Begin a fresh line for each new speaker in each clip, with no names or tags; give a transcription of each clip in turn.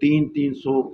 300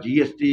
GST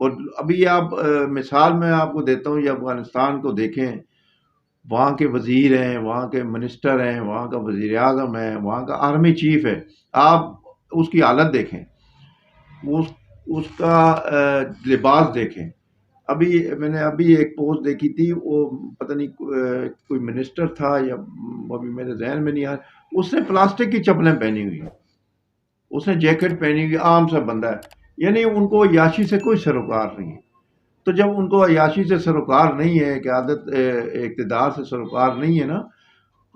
اور ابھی آپ مثال میں آپ کو دیتا ہوں، یہ افغانستان کو دیکھیں، وہاں کے وزیر ہیں، وہاں کے منسٹر ہیں، وہاں کا وزیر اعظم ہے، وہاں کا آرمی چیف ہے، آپ اس کی حالت دیکھیں، اس اس کا لباس دیکھیں۔ ابھی میں نے ابھی ایک پوسٹ دیکھی تھی، وہ پتہ نہیں کوئی منسٹر تھا یا ابھی میرے ذہن میں نہیں آیا، اس نے پلاسٹک کی چپلیں پہنی ہوئی ہیں، اس نے جیکٹ پہنی ہوئی، عام سا بندہ ہے، یعنی ان کو عیاشی سے کوئی سروکار نہیں ہے۔ تو جب ان کو عیاشی سے سروکار نہیں ہے، قیادت اقتدار سے سروکار نہیں ہے نا،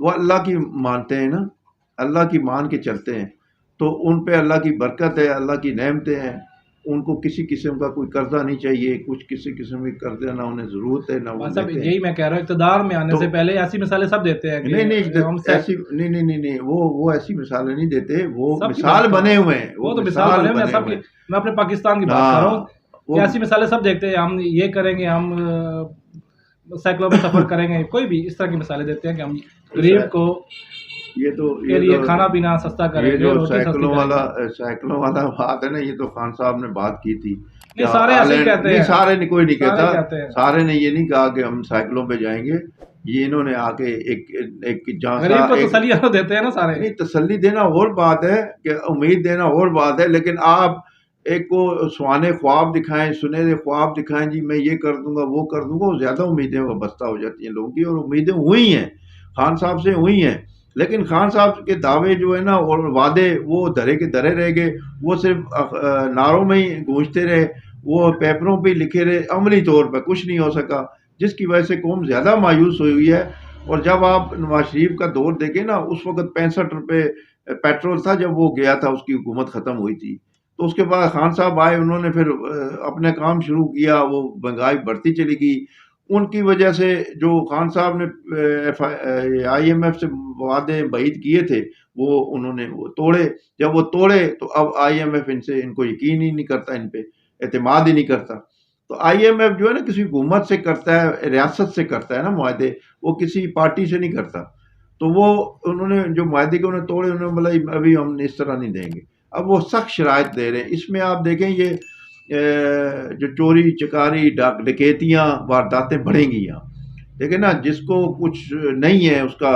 وہ اللہ کی مانتے ہیں نا، اللہ کی مان کے چلتے ہیں، تو ان پہ اللہ کی برکت ہے، اللہ کی نعمتیں ہیں، ان کو کسی قسم کا کوئی قرضہ نہیں چاہیے، کچھ کسی قسم کی قرضہ نہ انہیں ضرورت ہے، نہ وہ
بس اب
لیتے ہیں۔
یہی میں کہہ رہا ہوں، اقتدار میں آنے
تو
سے پہلے ایسی مثالیں سب دیتے ہیں کہ
نہیں نہیں
ہم
ایسی نہیں نہیں نہیں نہیں وہ ایسی مثالیں نہیں دیتے، وہ
سب کی
مثال
بات کر رہا
بنے
ہوں،
ہوئے ہیں،
وہ
وہ
تو مثال
مثال
بنے میں
بنے
سب
ہوئے
کی،
ہیں۔
میں اپنے پاکستان کی بات کر رہا ہوں
ہاں
کہ
وہ
ایسی مثالیں سب دیکھتے ہیں، ہم یہ کریں گے، ہم سائیکلوں میں سفر کریں گے، کوئی بھی اس طرح کی مثالیں دیتے ہیں کہ ہم غریب کو کے لیے کھانا پینا سستا کریں
یہ
گے،
جو
روٹی سستی کریں گے۔
سائیکلوں والا بات ہے نا، یہ تو خان صاحب نے بات کی تھی کہ
نہیں سارے ایسے ہی کہتے
نہیں،
ہیں،
سارے نے کوئی نہیں
سارے
کہتا،
کہتے ہیں،
سارے نے یہ نہیں کہا کہ ہم سائیکلوں پہ جائیں گے، یہ انہوں نے آ کے ایک جھانسا،
غریب کو
ایک
تسلی دیتے ہیں نا سارے۔
نہیں، تسلی دینا اور بات ہے کہ امید دینا اور بات ہے، لیکن آپ ایک کو سوانے خواب دکھائیں، سنہرے خواب دکھائیں، جی میں یہ کر دوں گا وہ کر دوں گا، وہ زیادہ امیدیں وابستہ ہو جاتی ہیں لوگوں کی، اور امیدیں ہوئی ہیں خان صاحب سے ہوئی ہیں، لیکن خان صاحب کے دعوے جو ہے نا اور وعدے، وہ دھرے کے دھرے رہ گئے، وہ صرف نعروں میں ہی گونجتے رہے، وہ پیپروں پہ لکھے رہے، عملی طور پہ کچھ نہیں ہو سکا، جس کی وجہ سے قوم زیادہ مایوس ہوئی ہے۔ اور جب آپ نواز شریف کا دور دیکھیں نا، اس وقت 65 روپے پیٹرول تھا جب وہ گیا تھا، اس کی حکومت ختم ہوئی تھی، تو اس کے بعد خان صاحب آئے، انہوں نے پھر اپنا کام شروع کیا، وہ مہنگائی بڑھتی چلی گئی، ان کی وجہ سے جو خان صاحب نے آئی ایم ایف سے وعدے بعید کیے تھے، وہ انہوں نے وہ توڑے، جب وہ توڑے تو اب آئی ایم ایف ان کو یقین ہی نہیں کرتا، ان پہ اعتماد ہی نہیں کرتا۔ تو آئی ایم ایف جو ہے نا کسی حکومت سے کرتا ہے، ریاست سے کرتا ہے نا معاہدے، وہ کسی پارٹی سے نہیں کرتا، تو وہ انہوں نے جو معاہدے کے انہوں نے توڑے، انہوں نے بولا ابھی ہم اس طرح نہیں دیں گے، اب وہ سخت شرائط دے رہے ہیں۔ اس میں آپ دیکھیں یہ جو چوری چکاری ڈکیتیاں وارداتیں بڑھیں گی یہاں، دیکھیں نا، جس کو کچھ نہیں ہے، اس کا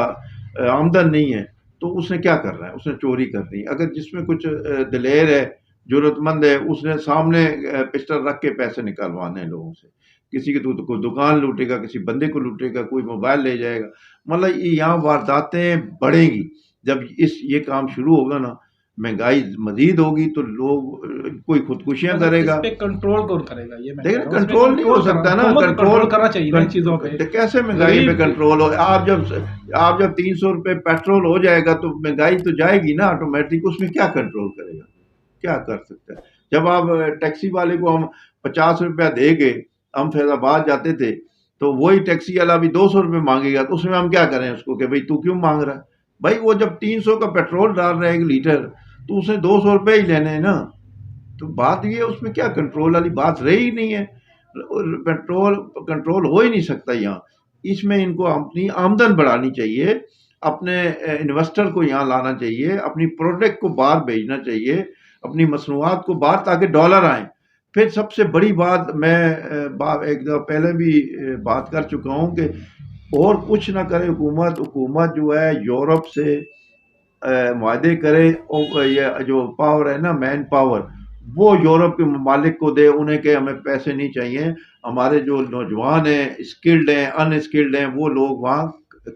آمدن نہیں ہے، تو اس نے کیا کر رہا ہے، اس نے چوری کر دی، اگر جس میں کچھ دلیر ہے، ضرورت مند ہے، اس نے سامنے پسٹل رکھ کے پیسے نکالوانے ہیں لوگوں سے، کسی کی تو کوئی دکان لوٹے گا، کسی بندے کو لوٹے گا، کوئی موبائل لے جائے گا، مطلب یہاں وارداتیں بڑھیں گی۔ جب یہ کام شروع ہوگا نا، مہنگائی مزید ہوگی، تو لوگ کوئی خودکشیاں
بس
کرے
اس
گا۔
پہ کنٹرول کون کرے گا، یہ میں کہہ
لیکن
رہا ہوں، اس پہ
کنٹرول نہیں ہو سکتا نا،
حکومت کو کنٹرول کرنا چاہیے نا ان چیزوں پہ۔
کیسے مہنگائی پہ
غریب
کنٹرول ہو؟ آپ جب 300 روپے پیٹرول ہو جائے گا تو مہنگائی تو جائے گی نا آٹومیٹک، اس میں کیا کنٹرول کرے گا، کیا کر سکتا ہے؟ جب آپ ٹیکسی والے کو ہم 50 روپیہ دے گے، ہم فیض آباد جاتے تھے، تو وہی ٹیکسی والا بھی 200 روپے مانگے گا، تو اس میں ہم کیا کریں اس کو کہ بھائی تو کیوں مانگ رہا ہے؟ بھائی وہ جب 300 کا پیٹرول ڈال رہا ہے 1 لیٹر، تو اس نے 200 روپے ہی لینے ہیں نا، تو بات یہ ہے، اس میں کیا کنٹرول والی بات رہی ہی نہیں ہے، کنٹرول ہو ہی نہیں سکتا یہاں۔ اس میں ان کو اپنی آمدن بڑھانی چاہیے، اپنے انویسٹر کو یہاں لانا چاہیے، اپنی پروڈکٹ کو باہر بھیجنا چاہیے، اپنی مصنوعات کو باہر، تاکہ ڈالر آئیں۔ پھر سب سے بڑی بات، میں ایک دفعہ پہلے بھی بات کر چکا ہوں کہ اور کچھ نہ کرے حکومت جو ہے یورپ سے معاہدے کرے، یہ جو پاور ہے نا، مین پاور، وہ یورپ کے ممالک کو دے، انہیں کہ ہمیں پیسے نہیں چاہیے، ہمارے جو نوجوان ہیں، اسکلڈ ہیں، ان اسکلڈ ہیں، وہ لوگ وہاں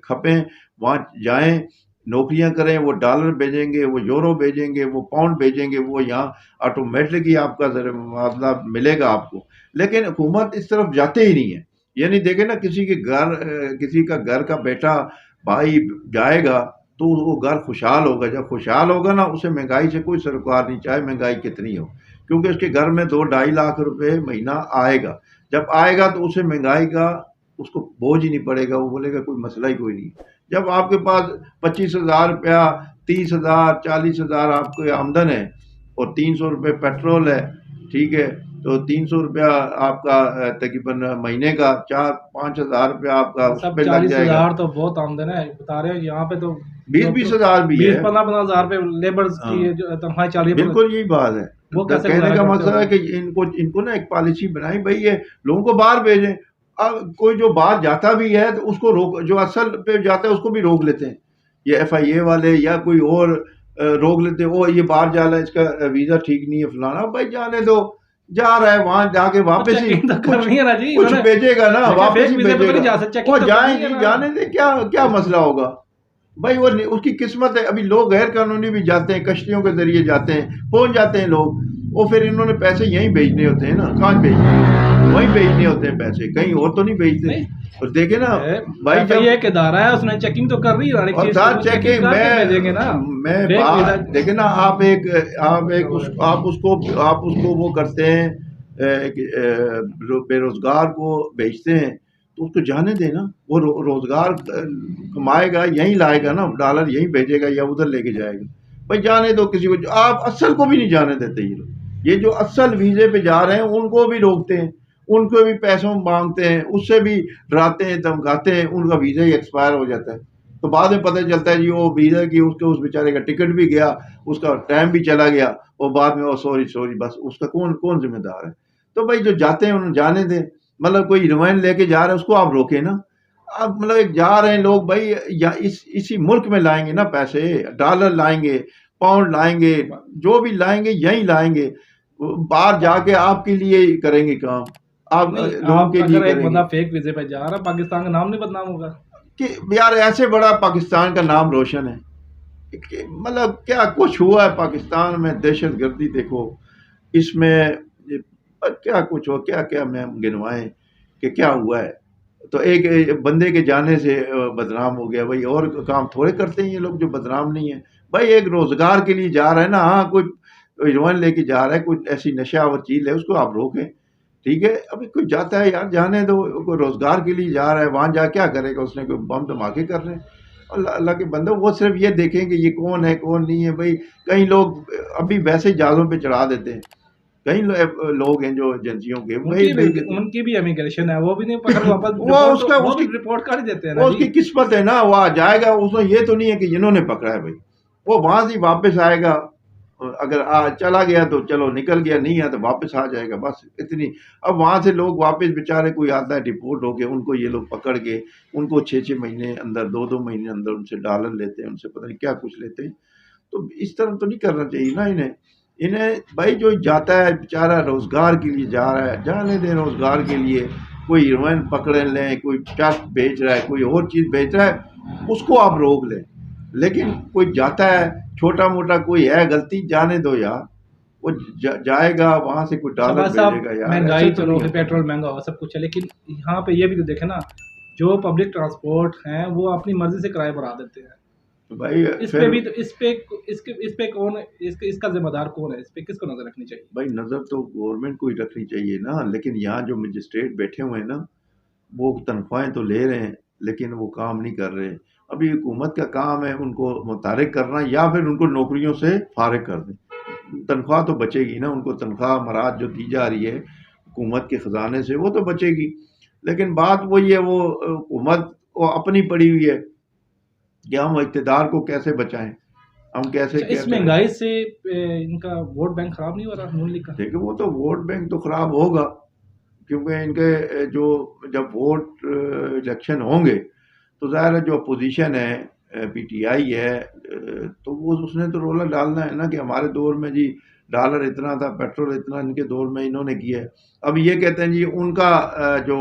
کھپیں، وہاں جائیں، نوکریاں کریں، وہ ڈالر بھیجیں گے، وہ یورو بھیجیں گے، وہ پاؤنڈ بھیجیں گے، وہ یہاں آٹومیٹکلی آپ کا معاملہ ملے گا آپ کو۔ لیکن حکومت اس طرف جاتے ہی نہیں ہے، یعنی دیکھیں نا، کسی کا گھر کا بیٹا بھائی جائے گا تو وہ گھر خوشحال ہوگا، جب خوشحال ہوگا نا، اسے مہنگائی سے کوئی سروکار نہیں، چاہے مہنگائی کتنی ہو، کیونکہ اس کے گھر میں 2-2.5 لاکھ روپے مہینہ آئے گا، جب آئے گا تو اسے مہنگائی کا اس کو بوجھ ہی نہیں پڑے گا، وہ بولے گا کوئی مسئلہ ہی کوئی نہیں۔ جب آپ کے پاس 25,000 روپیہ، 30,000 40,000 آپ کو آمدن ہے، اور 300 روپے پیٹرول ہے، ٹھیک ہے، تو 300 روپیہ آپ کا تقریباً مہینے کا 4-5 ہزار روپیہ آپ کا اس
سب
پہ لگ جائے گا۔
40,000 تو بہت آمدن ہے بتا رہے ہیں یہاں پہ تو،
20-20 ہزار بھی ہے،
20-15 ہزار روپے لیبرز
ہاں
کی تنخواہ چل رہی ہے،
بالکل یہی بات ہے۔
وہ کیسے
کہنے
گزارا
کا
کرتے
مقصد ہے
ہوگے؟
کہ ان کو نا ایک پالیسی بنائی بھائی یہ لوگوں کو باہر بھیجیں. اب کوئی جو باہر جاتا بھی ہے تو اس کو روک، جو اصل پہ جاتا ہے اس کو بھی روک لیتے ہیں، یہ ایف آئی اے والے یا کوئی اور روک لیتے ہیں. وہ یہ باہر جا رہا ہے، اس کا ویزا ٹھیک نہیں ہے فلانا. بھائی جانے دو، جا رہا ہے وہاں جا کے
تو
واپس ہی
چیکنگ تو
کچھ
کرنی ہے نا جی، انہوں
کچھ
نے
بھیجے گا نا،
لیکن
واپس
فیک
ہی
ویزے پہ
بھیجے
تو نہیں
گا.
جا سکتے،
وہ
چیکنگ تو
جائیں
کرنی ہے
جی،
نا.
جانے دیں، کیا کیا مسئلہ ہوگا بھائی. وہ اس کی قسمت ہے. ابھی لوگ غیر قانونی بھی جاتے ہیں، کشتیوں کے ذریعے جاتے ہیں، پہنچ جاتے ہیں لوگ. وہ پھر انہوں نے پیسے یہیں بھیجنے ہوتے ہیں نا، کہاں بھیجنے ہیں؟ وہیں بھیجنے ہوتے ہیں پیسے، کہیں اور تو نہیں بھیجتے.
نہیں،
اور دیکھیں نا بھائی
ایف
جب،
آئی اے ایک ادارہ ہے، اس نے چیکنگ تو کر رہی ہے ہر ایک
اور
چیز کی،
ساتھ
وہ چیکنگ
چیکنگ
کر کے بھیجیں گے نا.
میں
فیک ویزا
بات دیکھیں نا. آپ اس کو وہ کرتے ہیں بے روزگار کو بھیجتے ہیں تو اس کو جانے دیں نا. وہ روزگار کمائے گا، یہیں لائے گا نا ڈالر، یہیں بھیجے گا یا ادھر لے کے جائے گا. بھائی جانے دو کسی کو. آپ اصل کو بھی نہیں جانے دیتے. یہ لوگ، یہ جو اصل ویزے پہ جا رہے ہیں ان کو بھی روکتے ہیں، ان کو بھی پیسوں مانگتے ہیں، اس سے بھی ڈراتے ہیں، دھمکاتے ہیں. ان کا ویزا ہی ایکسپائر ہو جاتا ہے تو بعد میں پتہ چلتا ہے جی وہ ویزا کی اس بیچارے کا ٹکٹ بھی گیا، اس کا ٹائم بھی چلا گیا. اور بعد میں سوری بس اس کا کون ذمہ دار ہے؟ تو بھائی جو جاتے ہیں انہیں جانے دیں. مطلب کوئی ریمائنڈ لے کے جا رہا ہے اس کو آپ روکیں نا. اب مطلب ایک جا رہے ہیں لوگ بھائی، یا اسی ملک میں لائیں گے نا پیسے، ڈالر لائیں گے، پاؤنڈ لائیں گے، جو بھی لائیں گے یہیں لائیں گے. باہر جا کے آپ کے لیے کریں گے کام، آپ
نہیں،
لوگوں
آپ
کے لیے
اگر ایک
کریں گے.
بندہ فیک ویزے پہ جا رہا ہے، پاکستان کا نام نہیں بدنام ہوگا؟
کہ یار ایسے بڑا پاکستان کا نام روشن ہے کہ مطلب کیا کچھ ہوا ہے پاکستان میں. دہشت گردی دیکھو اس میں، کیا کچھ ہو، کیا کیا میں گنوائیں کہ کیا ہوا ہے. تو ایک بندے کے جانے سے بدنام ہو گیا. بھائی اور کام تھوڑے کرتے ہیں یہ لوگ جو بدنام نہیں ہے. بھائی ایک روزگار کے لیے جا رہا ہے نا، ہاں کوئی ایروین لے کے جا رہا ہے، کوئی ایسی نشہ آور چیز ہے، اس کو آپ روکیں، ٹھیک ہے. ابھی کوئی جاتا ہے یار جانے دو. کوئی روزگار کے لیے جا رہا ہے، وہاں جا کیا کرے گا؟ اس نے کوئی بم دھماکے کر رہے ہیں. اللہ کے بندے وہ صرف یہ دیکھیں کہ یہ کون ہے کون نہیں ہے. بھائی کئی لوگ ابھی ویسے جہازوں پہ چڑھا دیتے ہیں، کئی لوگ ہیں جو ایجنسیوں کے
ان
وہی
کی بھی
بھیج دیتے ہیں.
ان کی بھی امیگریشن ہے، وہ بھی نہیں پکڑ واپس
وہ
رپورٹ
اس
تو
کا
وہ
اس
بھی
کی
رپورٹ کر ہی دیتے ہیں نا
وہ اس
جی.
کی قسمت ہے نا. وہ آ جائے گا، اس میں یہ تو نہیں ہے کہ انہوں نے پکڑا ہے. بھائی وہ وہاں سے واپس آئے گا. اگر چلا گیا تو چلو نکل گیا، نہیں ہے تو واپس آ جائے گا، بس اتنی. اب وہاں سے لوگ واپس بےچارے کوئی آتا ہے ڈپورٹ ہو کے، ان کو یہ لوگ پکڑ کے ان کو 6 مہینے اندر، 2 مہینے اندر ان سے ڈالر لیتے ہیں، ان سے پتہ نہیں کیا کچھ لیتے ہیں. تو اس طرح تو نہیں کرنا چاہیے نا انہیں. بھائی جو جاتا ہے بیچارہ روزگار کے لیے جا رہا ہے، جانے دیں روزگار کے لیے. کوئی ہیروئن پکڑ لیں، کوئی چرس بیچ رہا ہے، کوئی اور چیز بیچ رہا ہے، اس کو آپ روک لیں. لیکن کوئی جاتا ہے چھوٹا موٹا کوئی ہے غلطی، جانے دو یار. وہ جائے گا وہاں سے کوئی ڈالر
شہباز صاحب،
بھیجے گا یار، ایسے
مہنگائی
تو
چلو
نہیں
کہ
ہوتا.
پیٹرول مہنگا ہوا سب کچھ ہے، لیکن یہاں پہ یہ بھی تو دیکھیں نا، جو پبلک ٹرانسپورٹ ہیں وہ اپنی مرضی سے کرایہ بڑھا دیتے ہیں.
بھائی
اس پہ
پھر
بھی تو اس پہ کون، اس کا ذمہ دار کون ہے؟ اس پہ کس کو نظر رکھنی چاہیے؟
بھائی نظر تو گورنمنٹ کو ہی رکھنی چاہیے نا. لیکن یہاں جو مجسٹریٹ بیٹھے ہوئے ہیں نا، وہ تنخواہیں تو لے رہے ہیں لیکن وہ کام نہیں کر رہے. ابھی حکومت کا کام ہے ان کو متحرک کرنا یا پھر ان کو نوکریوں سے فارغ کر دیں. تنخواہ تو بچے گی نا، ان کو تنخواہ مراد جو دی جا رہی ہے حکومت کے خزانے سے وہ تو بچے گی. لیکن بات وہی ہے، وہ حکومت وہ اپنی پڑی ہوئی ہے کہ ہم اقتدار کو کیسے بچائیں، ہم کیسے
اچھا،
کیا
اس
کریں.
مہنگائی سے ان کا ووٹ بینک خراب نہیں ہو رہا نون لیگ کا؟
دیکھیں وہ تو ووٹ بینک تو خراب ہوگا، کیونکہ ان کے جو جب ووٹ الیکشن ہوں گے تو ظاہر ہے جو اپوزیشن ہے پی ٹی آئی ہے، تو وہ اس نے تو رولا ڈالنا ہے نا کہ ہمارے دور میں جی ڈالر اتنا تھا، پیٹرول اتنا، ان کے دور میں انہوں نے کیا ہے. اب یہ کہتے ہیں جی ان کا جو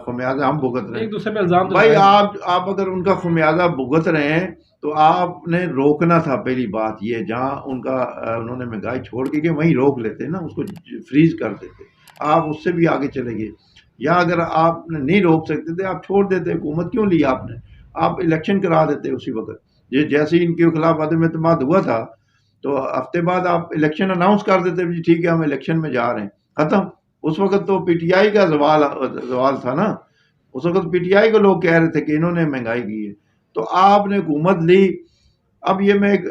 خمیازہ ہم بھگت رہے ہیں.
ایک دوسرے پہ الزام تو
بھائی
لگائے ہیں.
آپ اگر ان کا خمیازہ بھگت رہے ہیں تو آپ نے روکنا تھا. پہلی بات یہ جہاں ان کا انہوں نے مہنگائی چھوڑ کے کہ وہیں روک لیتے نا، اس کو فریز کر دیتے، آپ اس سے بھی آگے چلے گئے. یا اگر آپ نے نہیں روک سکتے تھے آپ چھوڑ دیتے. حکومت کیوں لی آپ نے؟ آپ الیکشن کرا دیتے اسی وقت. یہ جیسے ہی ان کے خلاف عدم اعتماد ہوا تھا تو ہفتے بعد آپ الیکشن اناؤنس کر دیتے جی ٹھیک ہے ہم الیکشن میں جا رہے ہیں، ختم. اس وقت تو پی ٹی آئی کا زوال تھا نا، اس وقت پی ٹی آئی کو لوگ کہہ رہے تھے کہ انہوں نے مہنگائی کی ہے. تو آپ نے حکومت لی. اب یہ میں ایک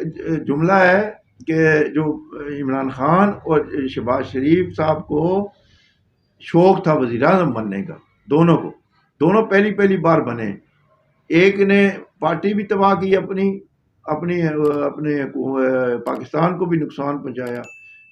جملہ ہے کہ جو عمران خان اور شہباز شریف صاحب کو شوق تھا وزیر اعظم بننے کا، دونوں کو، دونوں پہلی بار بنے. ایک نے پارٹی بھی تباہ کی اپنے پاکستان کو بھی نقصان پہنچایا.